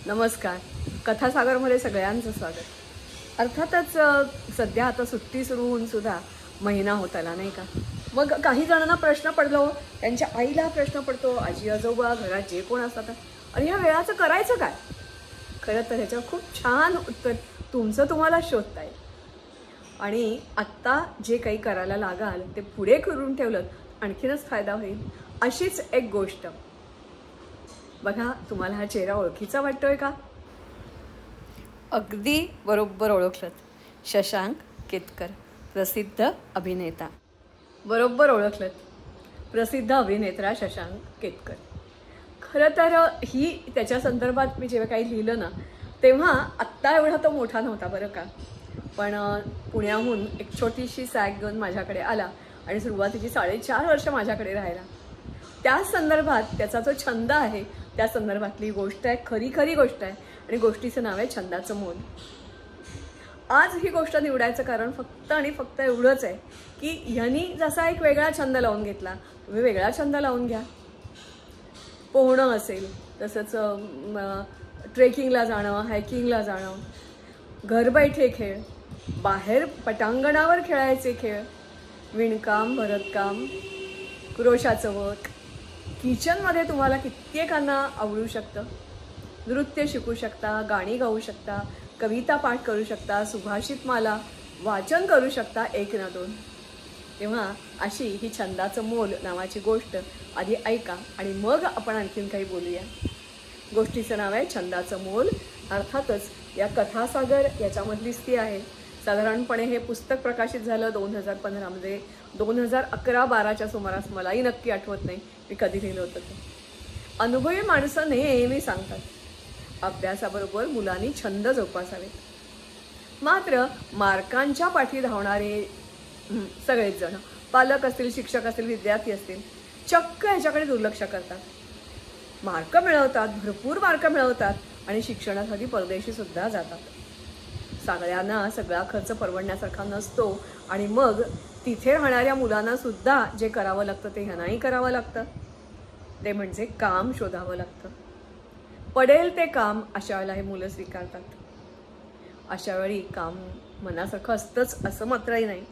नमस्कार. कथासागरमध्ये सगळ्यांचं स्वागत. अर्थातच सध्या आता सुट्टी सुरू होऊन सुद्धा महिना होत आला नाही का. मग काही जणांना प्रश्न पडलो, त्यांच्या आईला प्रश्न पडतो, आजी आजोबा घरात जे कोण असतात, आणि ह्या वेळाचं करायचं काय. खरं तर ह्याच्यावर खूप छान उत्तर तुमचं तुम्हाला शोधता येईल. आणि आत्ता जे काही करायला लागाल ते पुढे करून ठेवलं आणखीनच फायदा होईल. अशीच एक गोष्ट बघा. तुम्हाला हा चेहरा ओळखीचा वाटतोय का? अगदी बरोबर ओळखलत. शशांक केतकर, प्रसिद्ध अभिनेता. बरोबर ओळखलत. प्रसिद्ध अभिनेता शशांक केतकर. खरं तर ही त्याच्या संदर्भात मी जेव्हा काही लिहिलं ना, तेव्हा आत्ता एवढा तो मोठा नव्हता बरं का. पण पुण्याहून एक छोटीशी सॅग घेऊन माझ्याकडे आला आणि सुरुवातीची 4.5 वर्ष माझ्याकडे राहिला. त्या संदर्भात त्याचा जो छंद आहे त्या संदर्भातली गोष्ट आहे. खरी गोष्ट आहे. आणि गोष्टीचं नाव आहे छंदाचं मोल. आज ही गोष्ट निवडायचं कारण फक्त आणि फक्त एवढंच आहे की ह्यांनी जसा एक वेगळा छंद लावून घेतला, तुम्ही वेगळा छंद लावून घ्या. पोहणं असेल, तसंच ट्रेकिंगला जाणं, हायकिंगला जाणं, घरबैठे खेळ, बाहेर पटांगणावर खेळायचे खेळ, विणकाम, भरतकाम, क्रोशाचं वर्क, किचनमध्ये तुम्हाला कित्येकांना आवडू शकतं. नृत्य शिकू शकता, गाणी गाऊ शकता, कविता पाठ करू शकता, सुभाषित माला वाचन करू शकता, 1 ना 2. तेव्हा अशी ही छंदाचं मोल नावाची गोष्ट आधी ऐका आणि मग आपण आणखीन काही बोलूया. गोष्टीचं नाव आहे छंदाचं मोल. अर्थातच या कथासागर याच्यामधलीच ती आहे. साधारणपणे हे पुस्तक प्रकाशित झालं 2015 मध्ये. 2011-12च्या सुमारास, मलाही नक्की आठवत नाही मी कधी लिहिलं होतं ते. अनुभवी माणसं नेहमी सांगतात, अभ्यासाबरोबर मुलांनी छंद जोपासावे. मात्र मार्कांच्या पाठी धावणारे सगळेच जण, पालक असतील, शिक्षक असतील, विद्यार्थी असतील, चक्क ह्याच्याकडे दुर्लक्ष करतात. मार्क मिळवतात, भरपूर मार्क मिळवतात आणि शिक्षणासाठी परदेशी सुद्धा जातात. सगळ्यांना सगळा खर्च परवडण्यासारखा नसतो आणि मग तिथे राहणाऱ्या मुलांना सुद्धा जे करावं लागतं ते ह्यांनाही करावं लागतं. ते म्हणजे काम शोधावं लागतं. पडेल ते काम अशा वेळेला हे मुलं स्वीकारतात. अशा वेळी काम मनासारखं असतंच असं मात्रही नाही.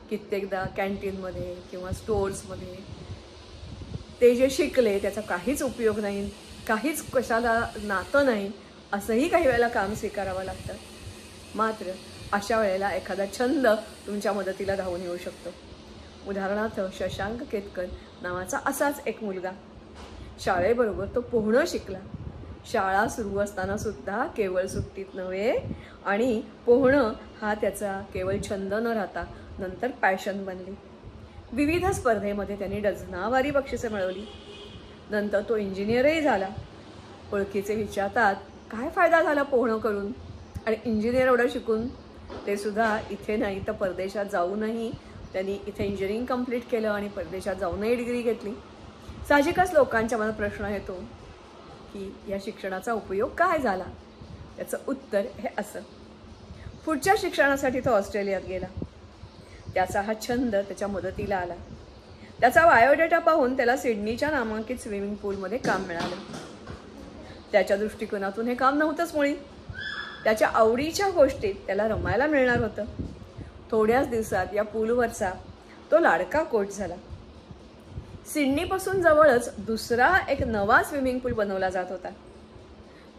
कित्येकदा कॅन्टीनमध्ये किंवा स्टोर्समध्ये ते जे शिकले त्याचा काहीच उपयोग नाही, काहीच कशाला नातं नाही, असंही काही वेळेला काम स्वीकारावं लागतं. मात्र अशा वेळेला एखादा छंद तुमच्या मदतीला धावून येऊ शकतो. उदाहरणार्थ शशांक केतकर नावाचा असाच एक मुलगा. शाळेबरोबर तो पोहणं शिकला. शाळा सुरू असताना सुद्धा केवळ सुट्टीत नव्हे, आणि पोहणं हा त्याचा केवळ छंद न राहता नंतर पॅशन बनली. विविध स्पर्धेमध्ये त्यांनी डझनावारी बक्षिसे मिळवली. नंतर तो इंजिनियरही झाला. ओळखीचे विचारतात, काय फायदा झाला पोहणं करून आणि इंजिनियर एवढं शिकून. ते सुद्धा इथे नाही तर परदेशात जाऊनही त्यांनी इथे इंजिनिअरिंग कंप्लीट केलं आणि परदेशात जाऊनही डिग्री घेतली. साहजिकच लोकांच्या मनात प्रश्न येतो की या शिक्षणाचा उपयोग काय झाला. त्याचं उत्तर हे असं, पुढच्या शिक्षणासाठी तो ऑस्ट्रेलियात गेला. त्याचा हा छंद त्याच्या मदतीला आला. त्याचा बायोडेटा पाहून त्याला सिडनीच्या नामांकित स्विमिंग पूलमध्ये काम मिळालं. त्याच्या दृष्टिकोनातून हे काम नव्हतंच मुळी. त्याच्या आवडीच्या गोष्टीत त्याला रमायला मिळणार होतं. थोड्याच दिवसात या पूलवरचा तो लाडका कोच झाला. सिडनीपासून जवळच दुसरा एक नवा स्विमिंग पूल बनवला जात होता.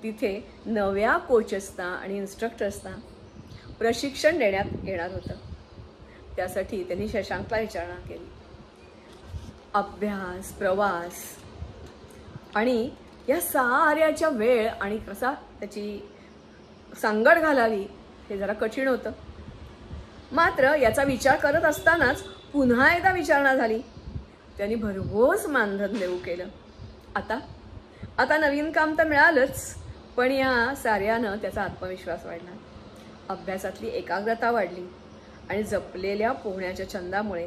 तिथे नव्या कोचेसना आणि इन्स्ट्रक्टर्सना प्रशिक्षण देण्यात येणार होतं. त्यासाठी त्यांनी शशांकला विचारणा केली. अभ्यास, प्रवास आणि या साऱ्याच्या वेळ आणि कसा त्याची सांगड घालावी हे जरा कठीण होतं. मात्र याचा विचार करत असतानाच पुन्हा एकदा विचारणा झाली. त्यांनी भरघोस मानधन देऊ केलं. आता नवीन काम तर मिळालंच, पण या साऱ्यानं त्याचा आत्मविश्वास वाढला, अभ्यासातली एकाग्रता वाढली आणि जपलेल्या पोहण्याच्या छंदामुळे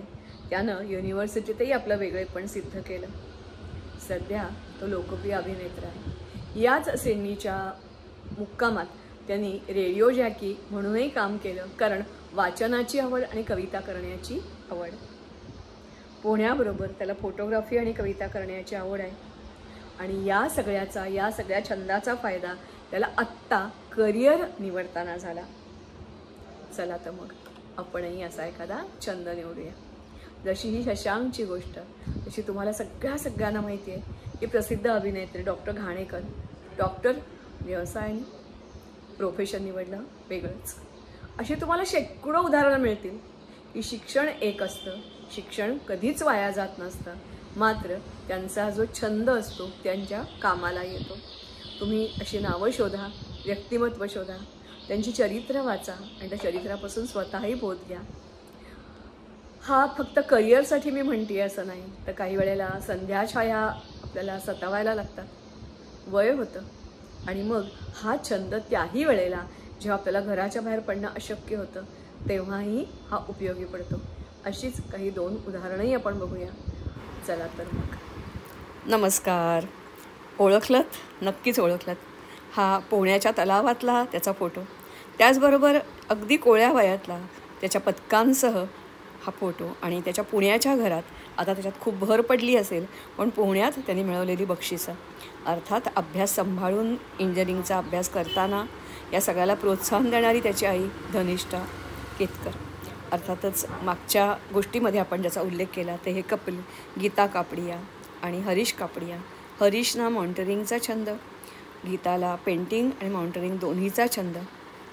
त्यानं युनिव्हर्सिटीतही आपलं वेगळेपण सिद्ध केलं. सध्या तो लोकप्रिय अभिनेता आहे. याच सिडनीच्या मुक्कामात त्यांनी रेडिओ जॅकी म्हणूनही काम केलं, कारण वाचनाची आवड आणि कविता करण्याची आवड. पोहण्याबरोबर त्याला फोटोग्राफी आणि कविता करण्याची आवड आहे. आणि या सगळ्या छंदाचा फायदा त्याला आत्ता करिअर निवडताना झाला. चला तर मग आपणही असा एखादा छंद निवडूया. जशी ही शशांकची गोष्ट, तशी तुम्हाला सगळ्यांना माहिती आहे की प्रसिद्ध अभिनेत्री डॉक्टर घाणेकर, डॉक्टर व्यवसायाने प्रोफेशन निवडलं वेगळंच. अशी तुम्हाला शेकडो उदाहरणं मिळतील की शिक्षण एक असतं, शिक्षण कधीच वाया जात नसतं, मात्र त्यांचा जो छंद असतो त्यांच्या कामाला येतो. तुम्ही अशी नावं शोधा, व्यक्तिमत्व शोधा, त्यांची चरित्र वाचा आणि त्या चरित्रापासून स्वतःही बोध घ्या. हा फक्त करिअरसाठी मी म्हणते असं नाही, तर काही वेळेला संध्याछाया आपल्याला सतावायला लागतात, वय होतं, आणि मग हा छंद त्याही वेळेला जेव्हा आपल्याला घराच्या बाहेर पडणं अशक्य होतं तेव्हाही हा उपयोगी पडतो. अशीच काही 2 उदाहरणंही आपण बघूया. चला तर मग. नमस्कार. ओळखलत? नक्कीच ओळखलत. हा पोहण्याच्या तलावातला त्याचा फोटो, त्याचबरोबर अगदी कोळ्या वयातला त्याच्या पदकांसह हा फोटो, आणि त्याच्या पुण्याच्या घरात आता त्याच्यात खूप भर पडली असेल, पण पोहण्यात त्यांनी मिळवलेली बक्षिसं. अर्थात अभ्यास सांभाळून इंजिनिअरिंगचा अभ्यास करताना या सगळ्याला प्रोत्साहन देणारी त्याची आई धनिष्ठा केतकर. अर्थातच मागच्या गोष्टीमध्ये आपण ज्याचा उल्लेख केला ते हे कपिल, गीता कापडिया आणि हरीश कापडिया. हरीशना माउंटेनिंगचा छंद, गीताला पेंटिंग आणि माउंटेनिंग दोन्हीचा छंद.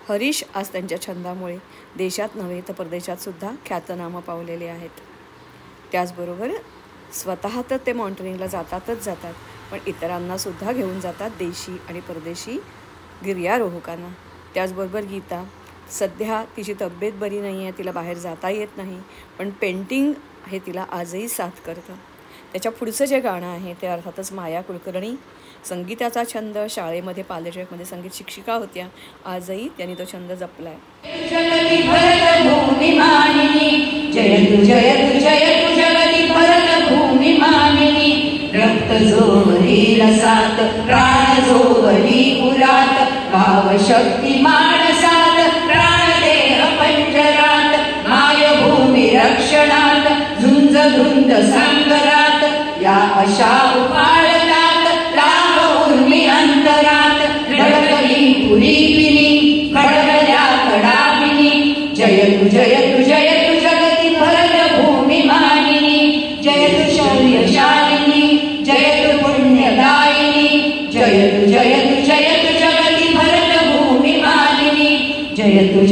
हरीश आज त्यांच्या छंदामुळे देशात नव्हे तर परदेशातसुद्धा ख्यातनामं पावलेले आहेत. त्याचबरोबर स्वतः तर ते माउंटेनिंगला जातात, पण इतरांनासुद्धा घेऊन जातात, देशी आणि परदेशी गिर्यारोहकांना. त्याचबरोबर गीता सध्या तिची तब्येत बरी नाही आहे, तिला बाहेर जाता येत नाही, पण पेंटिंग हे तिला आजही साथ करतं. त्याच्या पुढचं जे गाणं आहे ते अर्थातच माया कुलकर्णी. संगीताचा छंद, शाळेमध्ये पालेचेकमध्ये संगीत शिक्षिका होत्या, आजही त्यांनी तो छंद जपलाय. रक्त जोहरी रसात, प्राण जोहरी उरात, भाव शक्ती मानसात, प्राण देह पंजरात, माय भूमी रक्षणात, झुंज धुंद संगरात, या अशा उपाळतात लाभ उर्मी अंतरात, धडकली पुरी पिनी, खडकल्या कडापिनी, जय तु जगती भरत भूमी मानिनी, जय तु शौर्यशालिनी, जय तु पुण्यदायिनी, जय तु जगती भरत भूमी मानिनी, जय तु